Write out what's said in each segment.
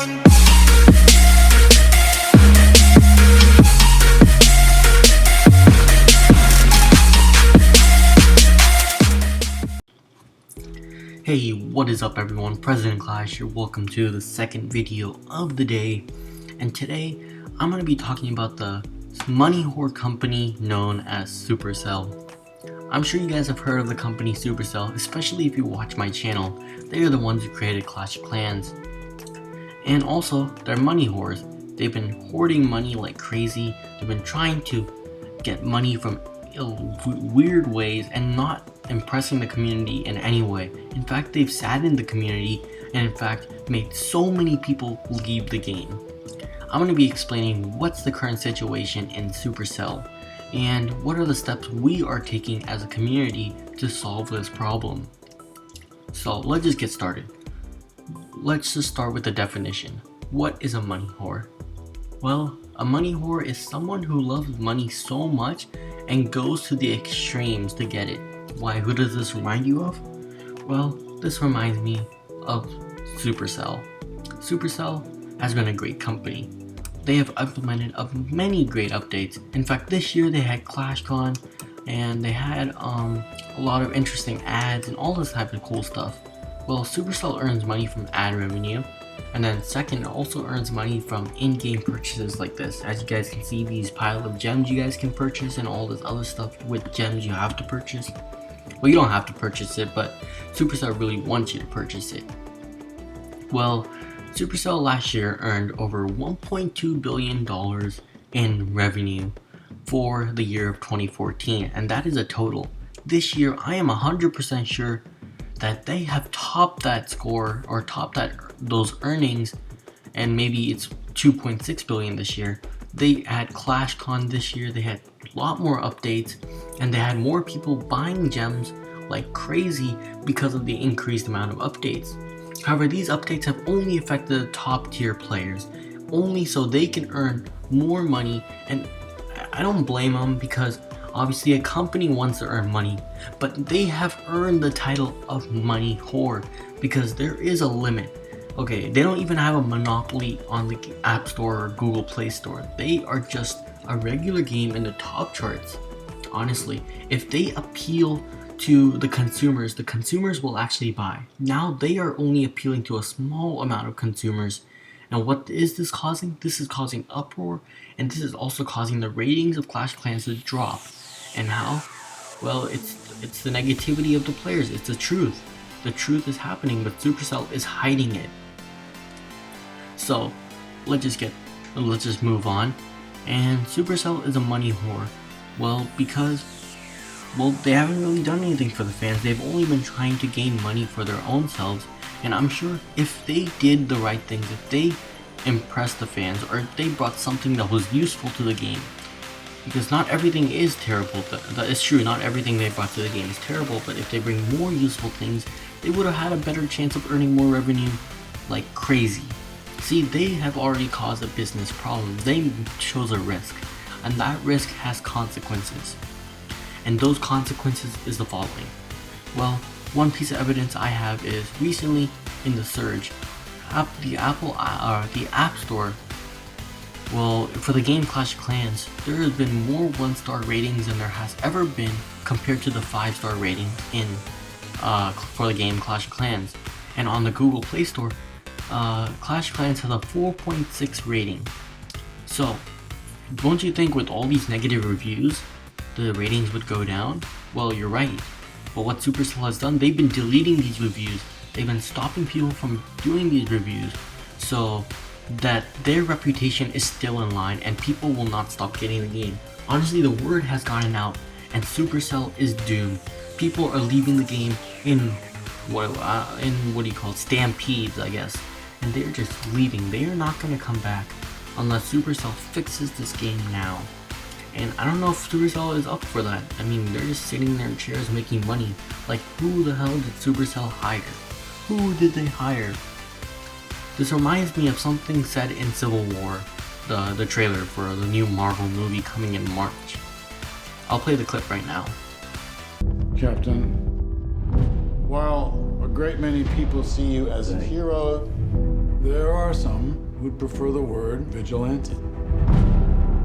Hey, what is up everyone? President Clash here. Welcome to the second video of the day. And today, I'm going to be talking about the money whore company known as Supercell. I'm sure you guys have heard of the company Supercell, especially if you watch my channel. They are the ones who created Clash of Clans. And also, they're money whores. They've been hoarding money like crazy. They've been trying to get money from weird ways and not impressing the community in any way. In fact, they've saddened the community and in fact made so many people leave the game. I'm going to be explaining what's the current situation in Supercell and what are the steps we are taking as a community to solve this problem. So let's just get started. Let's just start with the definition. What is a money whore? Well, a money whore is someone who loves money so much and goes to the extremes to get it. Why, who does this remind you of? Well, this reminds me of Supercell. Supercell has been a great company. They have implemented many great updates. In fact, this year they had ClashCon and they had a lot of interesting ads and all this type of cool stuff. Well, Supercell earns money from ad revenue, and then second, it also earns money from in-game purchases like this. As you guys can see, these pile of gems you guys can purchase and all this other stuff with gems you have to purchase. Well, you don't have to purchase it, but Supercell really wants you to purchase it. Well, Supercell last year earned over $1.2 billion in revenue for the year of 2014, and that is a total. This year, I am 100% sure that they have topped that score or topped those earnings, and maybe it's 2.6 billion this year. They had ClashCon this year, they had a lot more updates, and they had more people buying gems like crazy because of the increased amount of updates. However, these updates have only affected the top tier players, only so they can earn more money, and I don't blame them because obviously a company wants to earn money, but they have earned the title of money whore because there is a limit. Okay, they don't even have a monopoly on the App Store or Google Play Store. They are just a regular game in the top charts. Honestly, if they appeal to the consumers will actually buy. Now they are only appealing to a small amount of consumers. And what is this causing? This is causing uproar, and this is also causing the ratings of Clash of Clans to drop. And how? Well, it's the negativity of the players. It's the truth. The truth is happening, but Supercell is hiding it. So let's just move on. And Supercell is a money whore. Well, because they haven't really done anything for the fans. They've only been trying to gain money for their own selves. And I'm sure if they did the right things, if they impressed the fans, or if they brought something that was useful to the game, because not everything is terrible. That is true, not everything they brought to the game is terrible, but if they bring more useful things, they would have had a better chance of earning more revenue like crazy. See, they have already caused a business problem. They chose a risk, and that risk has consequences. And those consequences is the following. Well, one piece of evidence I have is recently in the surge, the App Store. Well, for the game Clash of Clans, there has been more 1-star ratings than there has ever been compared to the 5-star rating in for the game Clash of Clans. And on the Google Play Store, Clash of Clans has a 4.6 rating. So, don't you think with all these negative reviews, the ratings would go down? Well, you're right. But what Supercell has done, they've been deleting these reviews. They've been stopping people from doing these reviews so that their reputation is still in line and people will not stop getting the game. Honestly, the word has gotten out and Supercell is doomed. People are leaving the game in what do you call it, stampedes, I guess. And they're just leaving. They are not going to come back unless Supercell fixes this game now. And I don't know if Supercell is up for that. I mean, they're just sitting in their chairs making money. Like, who the hell did Supercell hire? Who did they hire? This reminds me of something said in Civil War, the trailer for the new Marvel movie coming in March. I'll play the clip right now. Captain, while a great many people see you as a hero, There are some who'd prefer the word vigilante.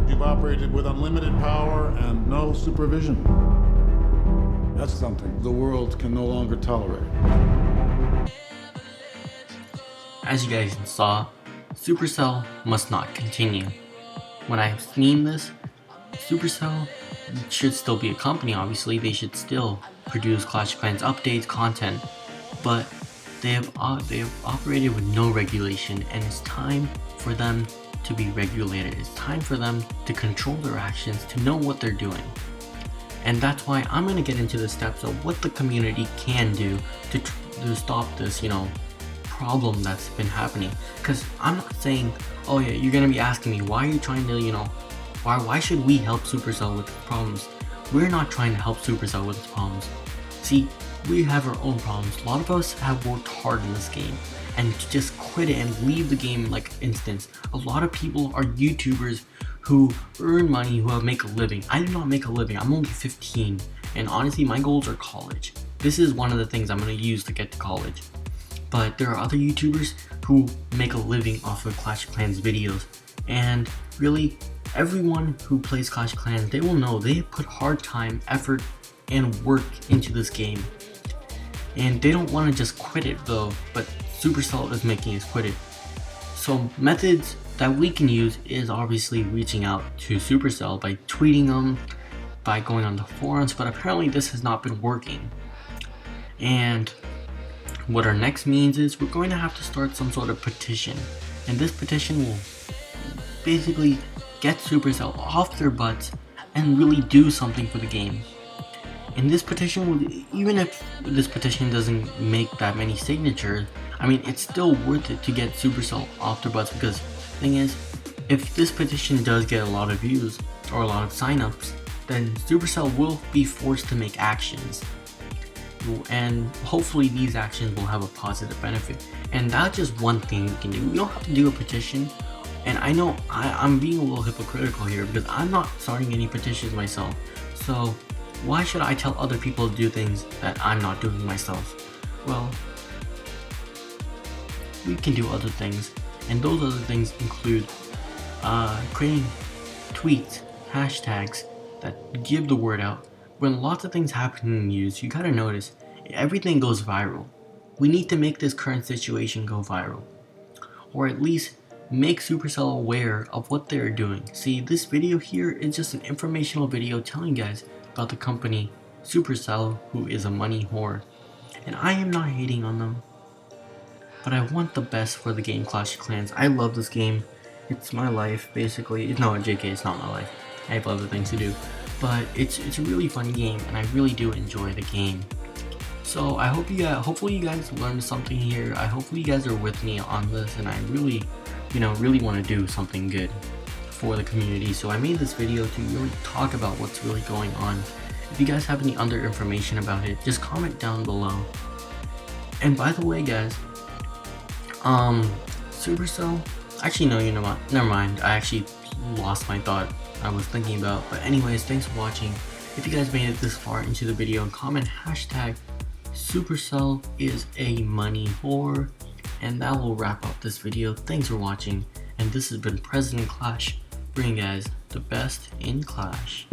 You've operated with unlimited power and no supervision. That's something the world can no longer tolerate. As you guys saw, Supercell must not continue. When I've seen this, Supercell should still be a company, obviously. They should still produce Clash of Clans updates, content, but they have operated with no regulation, and it's time for them to be regulated. It's time for them to control their actions, to know what they're doing. And that's why I'm going to get into the steps of what the community can do to stop this, problem that's been happening. Because I'm not saying, oh yeah, you're going to be asking me, why are you trying to, why should we help Supercell with problems? We're not trying to help Supercell with its problems. See, we have our own problems. A lot of us have worked hard in this game, and to just quit it and leave the game like instance. A lot of people are YouTubers who earn money, who make a living. I do not make a living. I'm only 15, and honestly my goals are college. This is one of the things I'm going to use to get to college. But there are other YouTubers who make a living off of Clash of Clans videos, and really everyone who plays Clash of Clans, they will know they put hard time, effort, and work into this game. And they don't want to just quit it though, but Supercell is making us quit it. So methods that we can use is obviously reaching out to Supercell by tweeting them, by going on the forums, but apparently this has not been working. And what our next means is we're going to have to start some sort of petition, and this petition will basically get Supercell off their butts and really do something for the game. And this petition will, even if this petition doesn't make that many signatures, I mean, it's still worth it to get Supercell off their butts, because the thing is, if this petition does get a lot of views or a lot of signups, then Supercell will be forced to make actions. And hopefully these actions will have a positive benefit. And that's just one thing we can do. We don't have to do a petition. And I know I'm being a little hypocritical here because I'm not starting any petitions myself. So why should I tell other people to do things that I'm not doing myself? Well, we can do other things, and those other things include creating tweets, hashtags that give the word out. When lots of things happen in the news, you gotta notice, everything goes viral. We need to make this current situation go viral, or at least make Supercell aware of what they're doing. See, this video here is just an informational video telling you guys about the company Supercell, who is a money whore. And I am not hating on them, but I want the best for the game Clash of Clans. I love this game. It's my life, basically. No, JK, it's not my life. I have other things to do. But it's a really fun game, and I really do enjoy the game. So I hope hopefully you guys learned something here. Hopefully you guys are with me on this, and I really, really want to do something good for the community. So I made this video to really talk about what's really going on. If you guys have any other information about it, just comment down below. And by the way, guys, Supercell, actually no, you know what, never mind, I actually lost my thought I was thinking about. But anyways, thanks for watching. If you guys made it this far into the video, comment hashtag Supercell is a money whore, and that will wrap up this video. Thanks for watching, and this has been President Clash, bringing you guys the best in Clash.